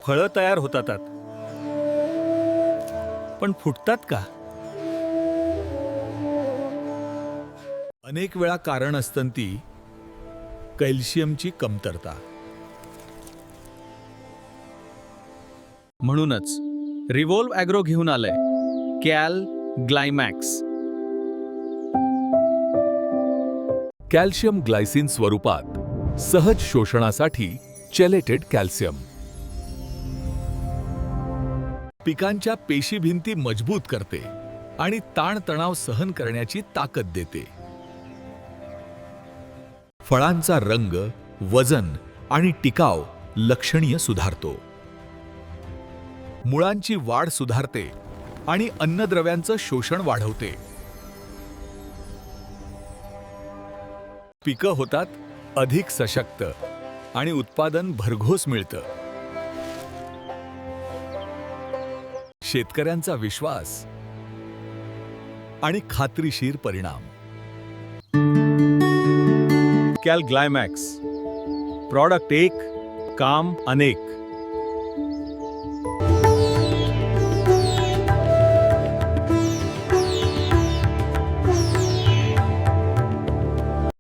फळं तयार होतात. पण फुटतात का? अनेक वेळा कारण असतं ती कॅल्शियमची कमतरता. म्हणूनच रिव्हॉल्व ॲग्रो घेऊन आलंय कॅल ग्लायमॅक्स. कॅल्शियम ग्लायसिन स्वरूपात सहज शोषणासाठी चेलेटेड कॅल्शियम. पिकांच्या पेशीभिंती मजबूत करते आणि ताणतणाव सहन करण्याची ताकद देते. फळांचा रंग, वजन आणि टिकाव लक्षणीय सुधारतो. मुळांची वाढ सुधारते आणि अन्नद्रव्यांचं शोषण वाढवते. पिकं होतात अधिक सशक्त आणि उत्पादन भरघोस मिळतं. शेतकऱ्यांचा विश्वास आणि खात्रीशीर परिणाम. कॅल ग्लायमॅक्स. प्रॉडक्ट एक, काम अनेक.